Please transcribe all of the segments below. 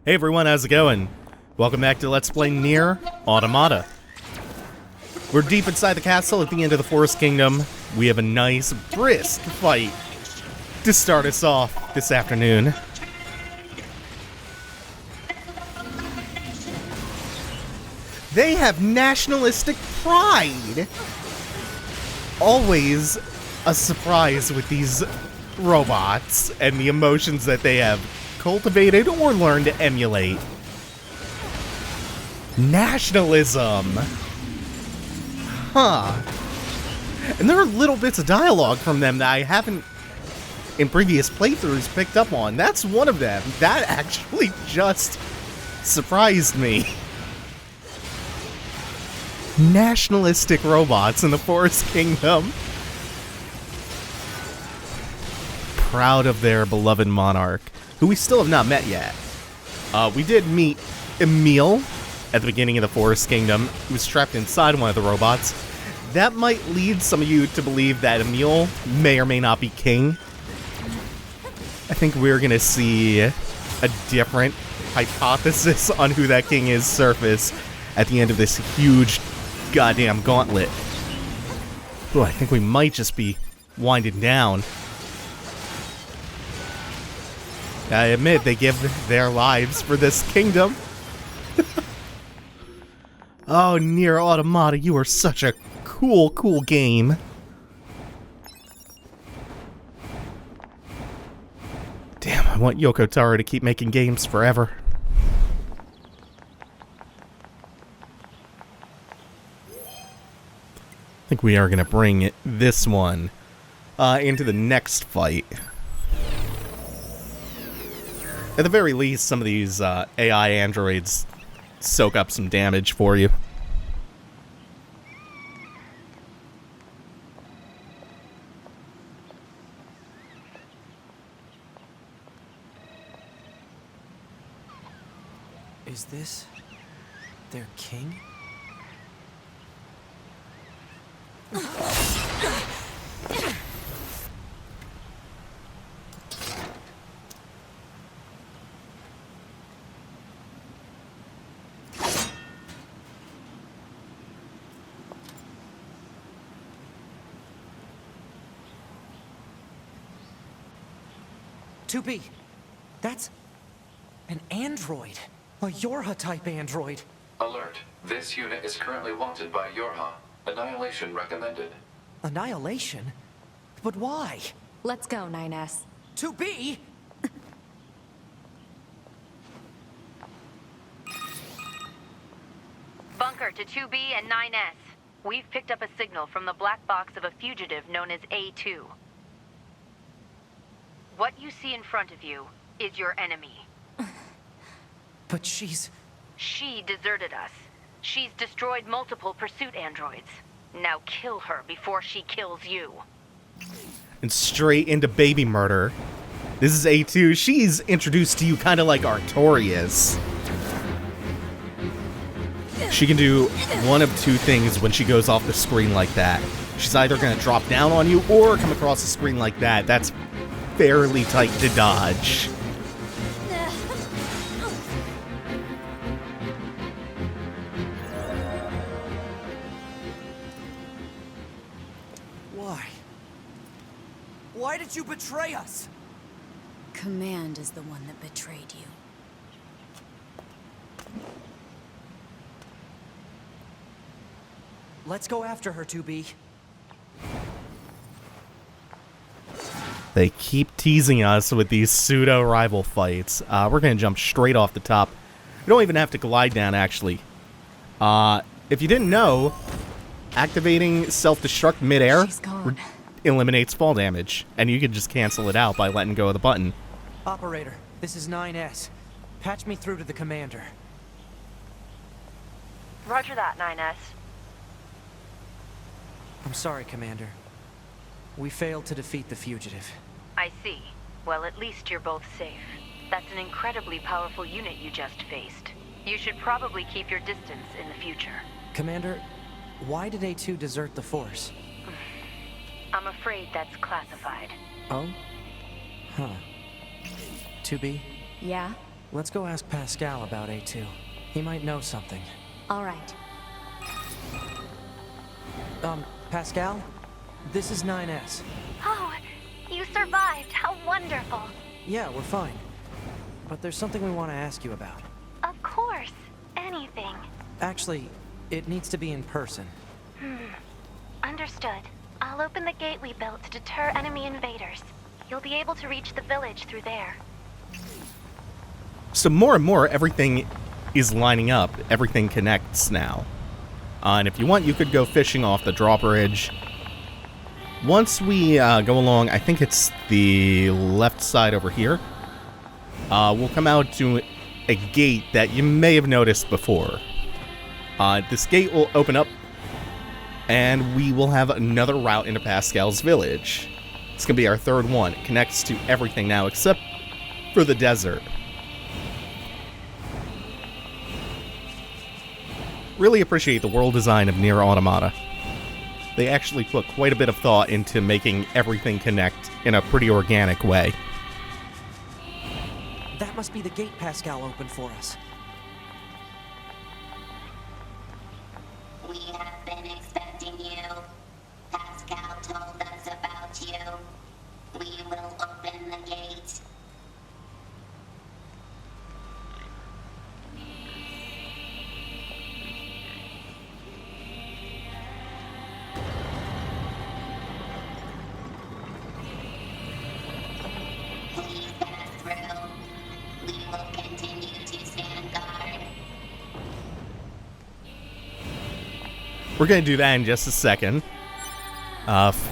Hey everyone, how's it going? Welcome back to Let's Play Nier Automata. We're deep inside the castle at the end of the Forest Kingdom. We have a nice, brisk fight to start us off this afternoon. They have nationalistic pride! Always a surprise with these robots and the emotions that they have cultivated or learned to emulate. Nationalism! Huh. And there are little bits of dialogue from them that I haven't, in previous playthroughs, picked up on. That's one of them. That actually just surprised me. Nationalistic robots in the Forest Kingdom. Proud of their beloved monarch, who we still have not met yet. We did meet Emil at the beginning of the Forest Kingdom, who was trapped inside one of the robots. That might lead some of you to believe that Emil may or may not be king. I think we're gonna see a different hypothesis on who that king is surface at the end of this huge goddamn gauntlet. Ooh, I think we might just be winding down. I admit, they give their lives for this kingdom. Oh, Nier Automata, you are such a cool game. Damn, I want Yoko Taro to keep making games forever. I think we are going to bring this one into the next fight. At the very least, some of these AI androids soak up some damage for you. Is this their king? B. That's an android. A Yorha-type android. Alert. This unit is currently wanted by Yorha. Annihilation recommended. Annihilation? But why? Let's go, 9S. 2B? Bunker to 2B and 9S. We've picked up a signal from the black box of a fugitive known as A2. What you see in front of you is your enemy. But she's... She deserted us. She's destroyed multiple pursuit androids. Now kill her before she kills you. And straight into baby murder. This is A2. She's introduced to you kind of like Artorias. She can do one of two things when she goes off the screen like that. She's either going to drop down on you or come across the screen like that. That's fairly tight to dodge. Why? Why did you betray us? Command is the one that betrayed you. Let's go after her, 2B. They keep teasing us with these pseudo-rival fights. We're going to jump straight off the top. We don't even have to glide down, actually. If you didn't know, activating self-destruct mid-air eliminates fall damage, and you can just cancel it out by letting go of the button. Operator, this is 9S. Patch me through to the commander. Roger that, 9S. I'm sorry, Commander. We failed to defeat the fugitive. I see. Well, at least you're both safe. That's an incredibly powerful unit you just faced. You should probably keep your distance in the future. Commander, why did A2 desert the Force? I'm afraid that's classified. Oh? Huh. 2B? Yeah? Let's go ask Pascal about A2. He might know something. All right. Pascal? This is 9S. Oh, you survived. How wonderful. Yeah, we're fine. But there's something we want to ask you about. Of course. Anything. Actually, it needs to be in person. Understood. I'll open the gate we built to deter enemy invaders. You'll be able to reach the village through there. So more and more, everything is lining up. Everything connects now. And if you want, you could go fishing off the drawbridge. Once we go along, I think it's the left side over here, we'll come out to a gate that you may have noticed before. This gate will open up, and we will have another route into Pascal's village. It's going to be our third one. It connects to everything now, except for the desert. Really appreciate the world design of Nier Automata. They actually put quite a bit of thought into making everything connect in a pretty organic way. That must be the gate Pascal opened for us. We have been expecting you. Pascal told us about you. We will open the gate. Please pass through. We will continue to stand guard. We're going to do that in just a second.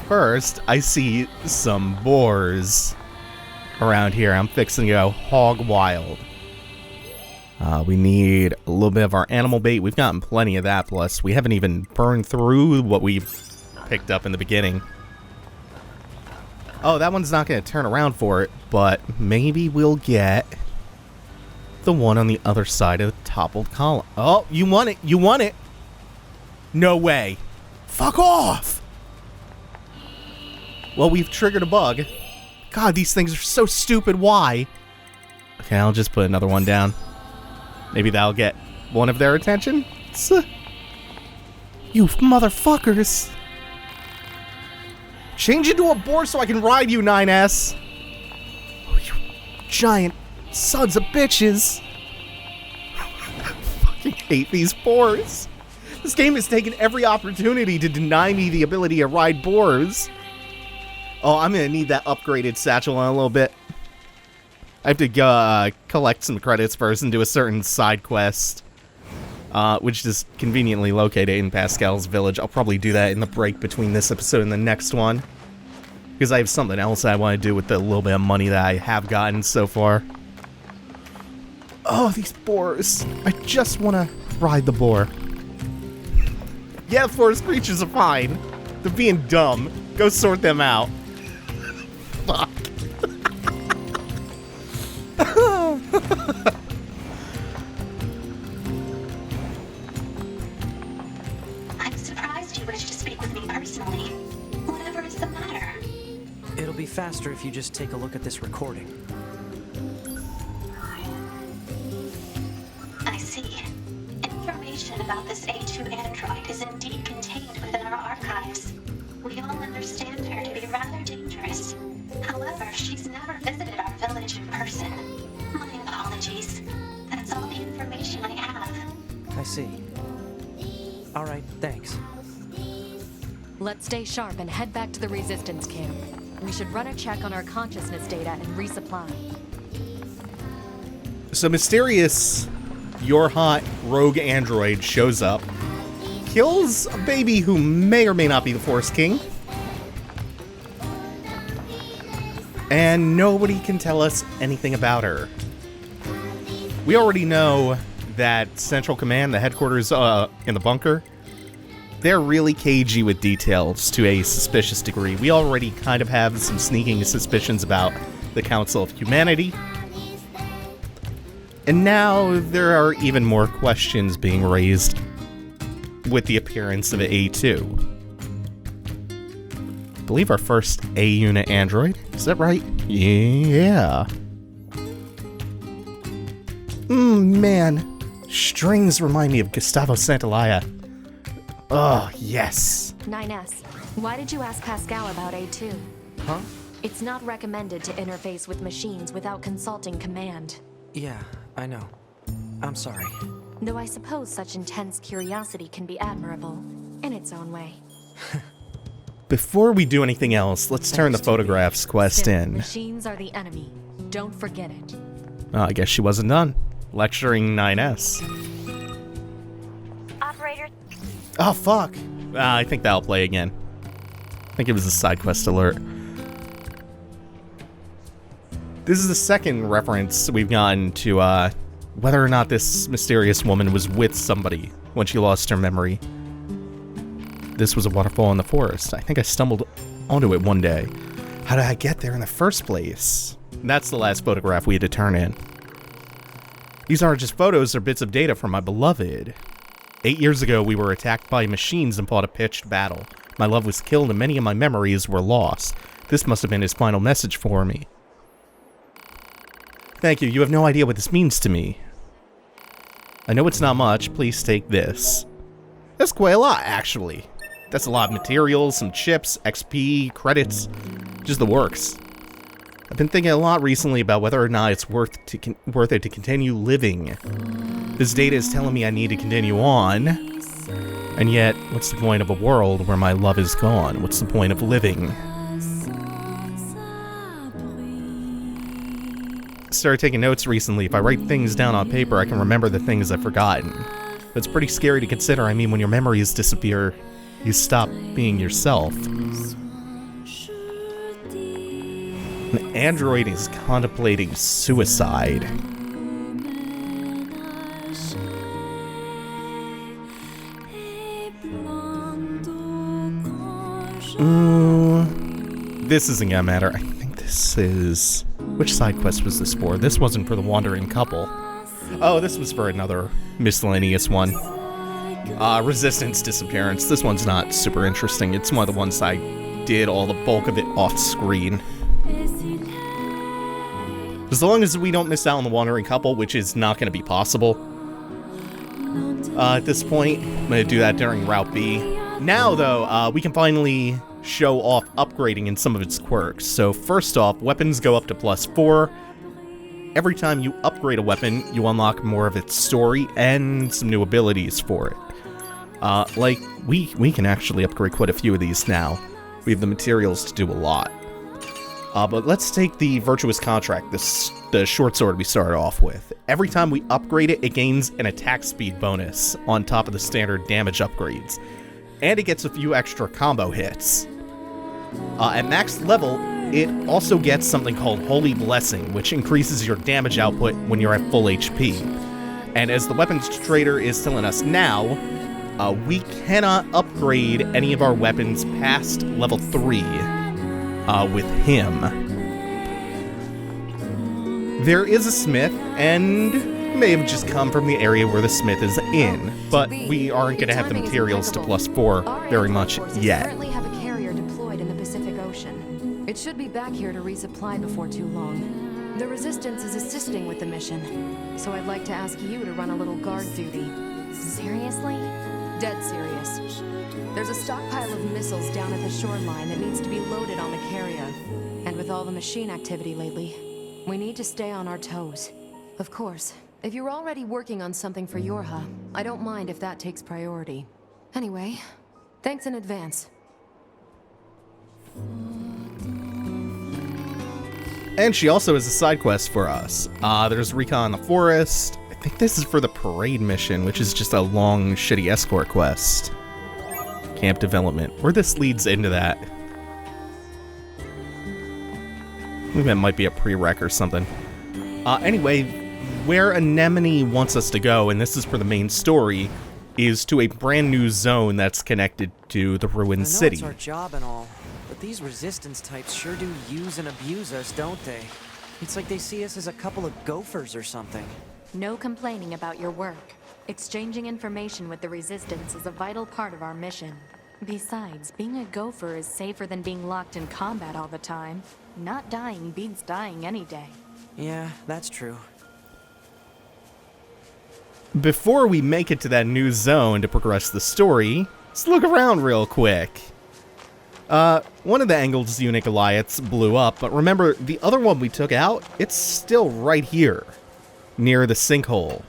First, I see some boars around here. I'm fixing to go hog wild. We need a little bit of our animal bait. We've gotten plenty of that, plus we haven't even burned through what we picked up in the beginning. Oh, that one's not going to turn around for it, but maybe we'll get the one on the other side of the toppled column. Oh, you want it. You want it. No way. Fuck off. Well, we've triggered a bug. God, these things are so stupid. Why? Okay, I'll just put another one down. Maybe that'll get one of their attention. You motherfuckers. Change into a boar so I can ride you, 9S. Oh, you giant sons of bitches. I fucking hate these boars. This game has taken every opportunity to deny me the ability to ride boars. Oh, I'm gonna need that upgraded satchel in a little bit. I have to collect some credits first and do a certain side quest, which is conveniently located in Pascal's village. I'll probably do that in the break between this episode and the next one, because I have something else I want to do with the little bit of money that I have gotten so far. Oh, these boars. I just want to ride the boar. Yeah, forest creatures are fine. They're being dumb. Go sort them out. Fuck. I'm surprised you wish to speak with me personally. Whatever is the matter? It'll be faster if you just take a look at this recording. I see. Information about this A2 android is indeed contained within our archives. We all understand her to be rather dangerous. However, she's never visited our village in person. My apologies. That's all the information I have. I see. Alright, thanks. Let's stay sharp and head back to the resistance camp. We should run a check on our consciousness data and resupply. So mysterious Your Hot rogue android shows up, kills a baby who may or may not be the Forest King, and nobody can tell us anything about her. We already know that Central Command, the headquarters in the bunker, they're really cagey with details to a suspicious degree. We already kind of have some sneaking suspicions about the Council of Humanity. And now there are even more questions being raised with the appearance of A2. I believe our first A-unit android. Is that right? Yeah. Man. Strings remind me of Gustavo Santaolalla. Oh, yes. 9S, why did you ask Pascal about A2? Huh? It's not recommended to interface with machines without consulting command. Yeah, I know. I'm sorry. Though I suppose such intense curiosity can be admirable, in its own way. Before we do anything else, let's turn the photographs quest Still, in. machines are the enemy. Don't forget it. Oh, I guess she wasn't done. Lecturing 9S. Operator, Oh, fuck. I think that'll play again. I think it was a side quest alert. This is the second reference we've gotten to whether or not this mysterious woman was with somebody when she lost her memory. This was a waterfall in the forest. I think I stumbled onto it one day. How did I get there in the first place? And that's the last photograph we had to turn in. These aren't just photos or bits of data from my beloved. 8 years ago, we were attacked by machines and fought a pitched battle. My love was killed and many of my memories were lost. This must have been his final message for me. Thank you. You have no idea what this means to me. I know it's not much. Please take this. That's quite a lot, actually. That's a lot of materials, some chips, XP, credits. Just the works. I've been thinking a lot recently about whether or not it's worth it to continue living. This data is telling me I need to continue on. And yet, what's the point of a world where my love is gone? What's the point of living? Started taking notes recently. If I write things down on paper, I can remember the things I've forgotten. That's pretty scary to consider. I mean, when your memories disappear, you stop being yourself. An android is contemplating suicide. This isn't gonna matter. I think this is... Which side quest was this for? This wasn't for the wandering couple. Oh, this was for another miscellaneous one. Resistance disappearance. This one's not super interesting. It's one of the ones I did all the bulk of it off screen. As long as we don't miss out on the wandering couple, which is not going to be possible. At this point, I'm going to do that during Route B. Now, though, we can finally show off upgrading in some of its quirks. So first off, weapons go up to +4. Every time you upgrade a weapon, you unlock more of its story and some new abilities for it. Like, we can actually upgrade quite a few of these now. We have the materials to do a lot. But let's take the Virtuous Contract, the short sword we started off with. Every time we upgrade it, it gains an attack speed bonus on top of the standard damage upgrades. And it gets a few extra combo hits. At max level, it also gets something called Holy Blessing, which increases your damage output when you're at full HP. And as the weapons trader is telling us now, we cannot upgrade any of our weapons past level 3 with him. There is a smith, and may have just come from the area where the smith is in, but we aren't going to have the materials to +4 very much yet. Currently have a carrier deployed in the Pacific Ocean. It should be back here to resupply before too long. The Resistance is assisting with the mission, so I'd like to ask you to run a little guard duty. seriously? Dead serious. There's a stockpile of missiles down at the shoreline that needs to be loaded on the carrier. And with all the machine activity lately, we need to stay on our toes. Of course, if you're already working on something for Yorha, I don't mind if that takes priority. Anyway, thanks in advance. And she also has a side quest for us. There's recon in the forest. I think this is for the parade mission, which is just a long, shitty escort quest. Camp development. Where this leads into that. I think that might be a prereq or something. Anyway, where Anemone wants us to go, and this is for the main story, is to a brand new zone that's connected to the ruined city. It's our job and all, but these resistance types sure do use and abuse us, don't they? It's like they see us as a couple of gophers or something. No complaining about your work. Exchanging information with the Resistance is a vital part of our mission. Besides, being a gopher is safer than being locked in combat all the time. Not dying beats dying any day. Yeah, that's true. before we make it to that new zone to progress the story, let's look around real quick. One of the Engels unit Goliaths blew up, but remember, the other one we took out, it's still right here, near the sinkhole.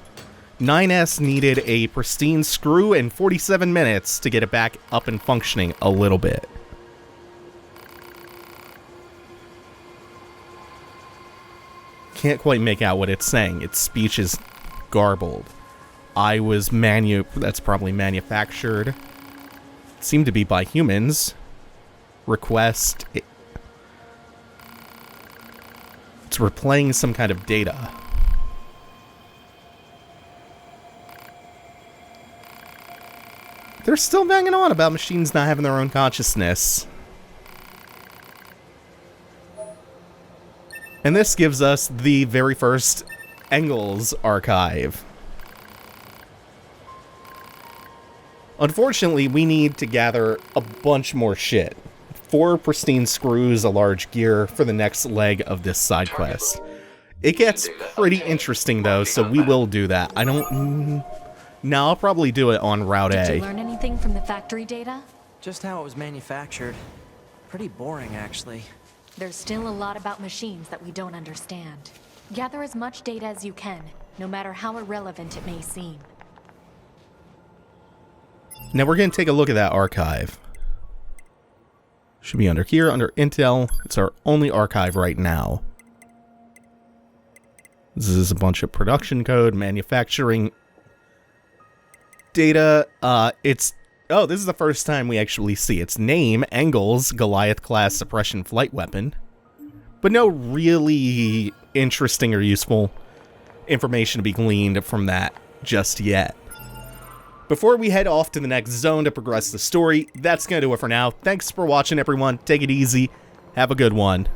9S needed a pristine screw and 47 minutes to get it back up and functioning a little bit. Can't quite make out what it's saying. Its speech is garbled. That's probably manufactured. Seemed to be by humans. Request. It's replaying some kind of data. They're still banging on about machines not having their own consciousness. And this gives us the very first Engels archive. Unfortunately, we need to gather a bunch more shit. 4 pristine screws, a large gear for the next leg of this side quest. It gets pretty interesting though, so we will do that. No, I'll probably do it on Route A. Did you learn anything from the factory data? Just how it was manufactured. Pretty boring, actually. There's still a lot about machines that we don't understand. Gather as much data as you can, no matter how irrelevant it may seem. Now we're going to take a look at that archive. Should be under here, under Intel. It's our only archive right now. This is a bunch of production code, manufacturing data. This is the first time we actually see its name, Engels, Goliath-class suppression flight weapon. But no really interesting or useful information to be gleaned from that just yet. Before we head off to the next zone to progress the story, that's going to do it for now. Thanks for watching, everyone. Take it easy. Have a good one.